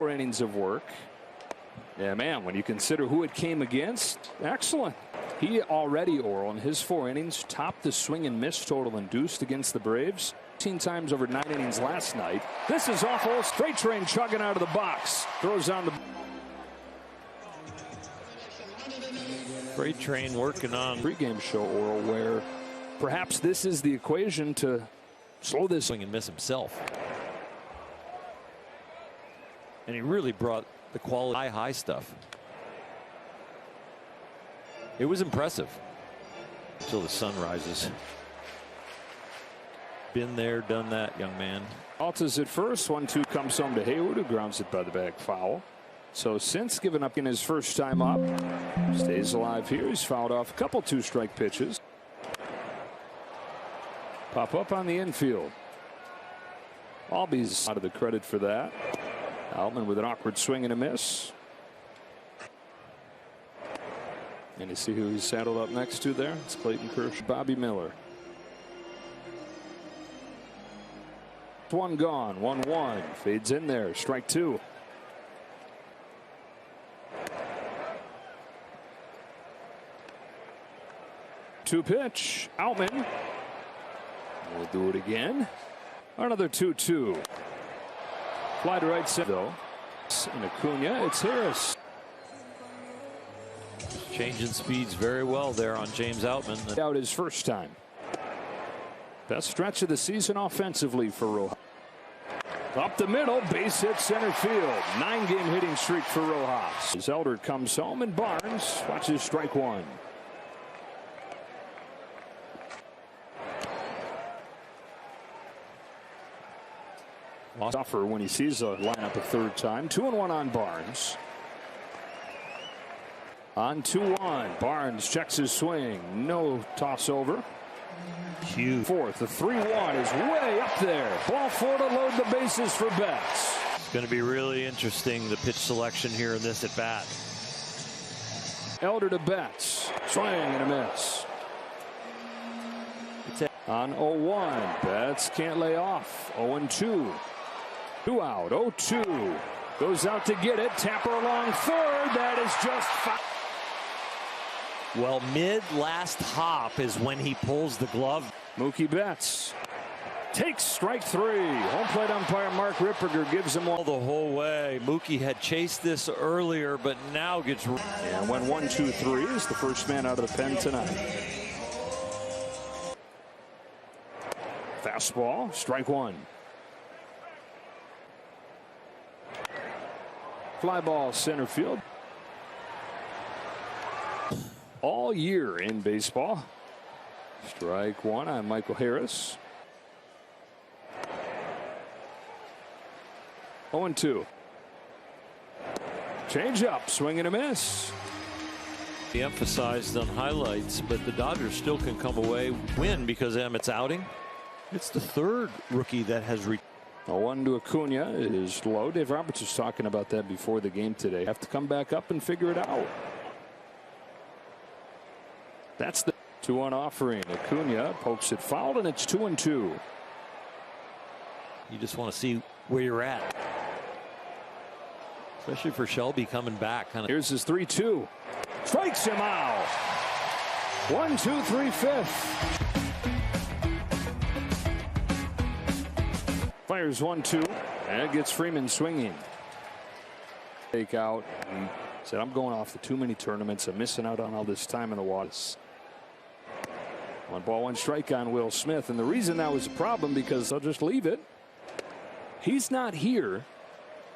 4 innings of work. Yeah, man, when you consider who it came against, excellent. He already, Oral, in his 4 innings, topped the swing and miss total induced against the Braves. 15 times over 9 innings last night. This is awful. Straight train chugging out of the box. Throws on the... Freight train working on pregame show, Oral, where perhaps this is the equation to slow this swing and miss himself. And he really brought the quality high stuff. It was impressive until the sun rises. Been there, done that, young man. Alta's at first. 1-2 comes home to Hayward, who grounds it by the bag foul. So since giving up in his first time up, stays alive here. He's fouled off a couple 2-strike pitches. Pop up on the infield. Albies out of the credit for that. Altman with an awkward swing and a miss. And you see who he's saddled up next to there? It's Clayton Kershaw. Bobby Miller. 1 gone, 1-1. Fades in there. Strike 2. Two pitch. Altman. We'll do it again. Another 2-2. Fly to right center, though. And Acuna, it's Harris. Changing speeds very well there on James Outman. Out his first time. Best stretch of the season offensively for Rojas. Up the middle, base hit center field. 9-game hitting streak for Rojas. As Elder comes home and Barnes watches strike 1. Suffer when he sees a lineup a third time. 2-1 on Barnes. On 2-1, Barnes checks his swing. No toss over. Huge. Fourth, the 3-1 is way up there. Ball 4 to load the bases for Betts. It's going to be really interesting, the pitch selection here in this at bat. Elder to Betts. Swing and a miss. On 0-1, Betts can't lay off. 0-2. 2 out. 0-2. Goes out to get it. Tapper along third. That is just foul. Well, mid-last hop is when he pulls the glove. Mookie Betts takes strike 3. Home plate umpire Mark Ripperger gives him all the whole way. Mookie had chased this earlier, but now gets... And when 1-2-3 is the first man out of the pen tonight. Fastball, strike 1. Fly ball center field. All year in baseball. Strike 1 on Michael Harris. 0-2. Change up, swing and a miss. He emphasized on highlights, but the Dodgers still can come away win because of Emmett's outing. It's the 3rd rookie that has 0-1 to Acuna is low. Dave Roberts was talking about that before the game today. Have to come back up and figure it out. That's the 2-1 offering. Acuna pokes it fouled, and it's 2-2. You just want to see where you're at, especially for Shelby coming back. Here's his 3-2. Strikes him out. 1-2-3 fifth. Fires 1-2 and gets Freeman swinging. Take out. He said, I'm going off to too many tournaments. I'm missing out on all this time in the waters. 1 ball, 1 strike on Will Smith. And the reason that was a problem because they'll just leave it. He's not here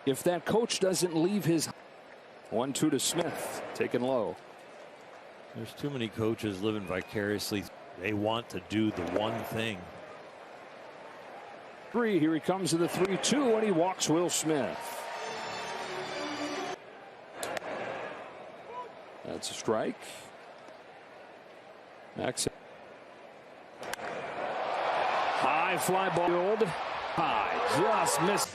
if that coach doesn't leave his. 1-2 to Smith, taken low. There's too many coaches living vicariously. They want to do the one thing. 3, here he comes to the 3-2, and he walks Will Smith. That's a strike. Next. High fly ball. High, just missed.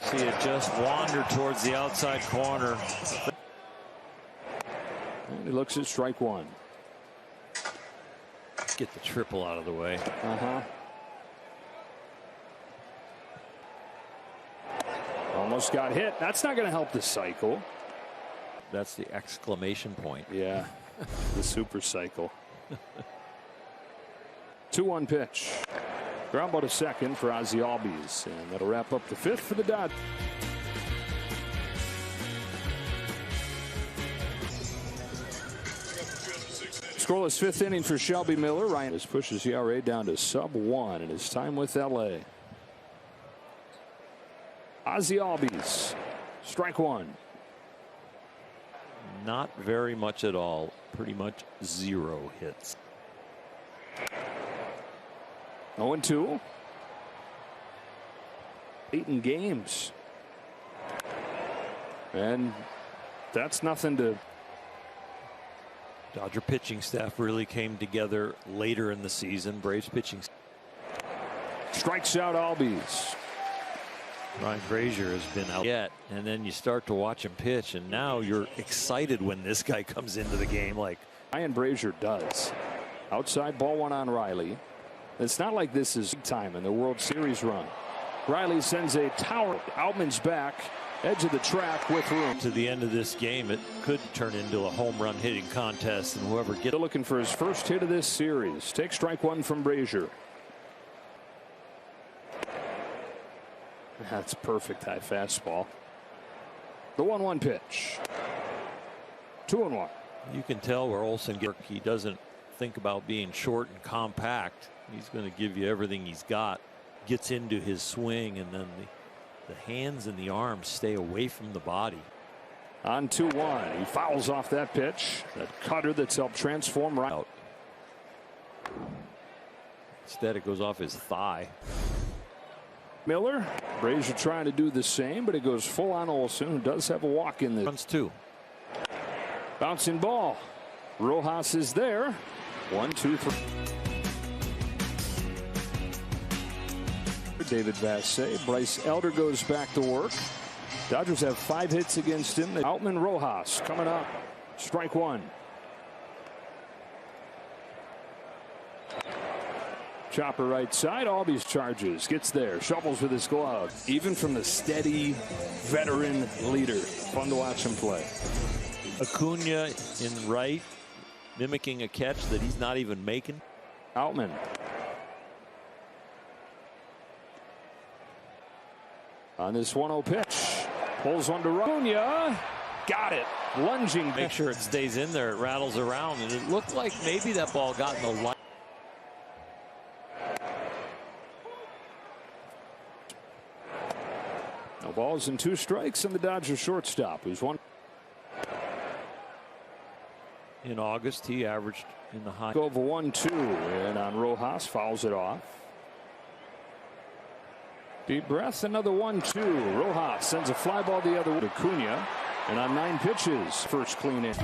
See it just wander towards the outside corner. And he looks at strike 1. Get the triple out of the way. Almost got hit. That's not going to help the cycle. That's the exclamation point. Yeah, the super cycle. 2-1 pitch. Ground ball to second for Ozzie Albies, and that'll wrap up the fifth for the Dodgers. Scoreless fifth inning for Shelby Miller. Ryan pushes ERA down to sub-1 in his time with LA. Ozzie Albies, strike one. Not very much at all. Pretty much 0 hits. 0-2. 8 in games. And that's nothing to. Dodger pitching staff really came together later in the season. Braves pitching. Strikes out Albies. Ryan Brazier has been out yet, and then you start to watch him pitch, and now you're excited when this guy comes into the game. Like Ryan Brazier does. Outside ball one on Riley. It's not like this is time in the World Series run. Riley sends a tower. Outman's back. Edge of the track with room. To the end of this game, it could turn into a home run hitting contest, and whoever gets. Looking for his first hit of this series. Take strike one from Brazier. That's perfect high fastball. The 1-1 pitch. 2-1. You can tell where Olsen he doesn't think about being short and compact. He's going to give you everything he's got. Gets into his swing, and then the hands and the arms stay away from the body. On 2-1, he fouls off that pitch. That cutter that's helped transform right out. Instead, it goes off his thigh. Miller, Brazier trying to do the same, but it goes full on Olsen, who does have a walk in this. Runs 2. Bouncing ball. Rojas is there. 1-2-3. David Vassay. Bryce Elder goes back to work. Dodgers have 5 hits against him. Outman Rojas coming up. Strike one. Chopper right side. Albies charges. Gets there. Shovels with his glove. Even from the steady veteran leader. Fun to watch him play. Acuna in right, mimicking a catch that he's not even making. Outman. On this 1-0 pitch. Pulls one to Acuna. Got it. Lunging. Make sure it stays in there. It rattles around, and it looked like maybe that ball got in the line. No balls and 2 strikes, and the Dodgers shortstop, who's won. In August, he averaged in the high. Over 1-2, and on Rojas, fouls it off. Deep breath, another 1-2. Rojas sends a fly ball the other way to Acuna, and on 9 pitches, first clean in.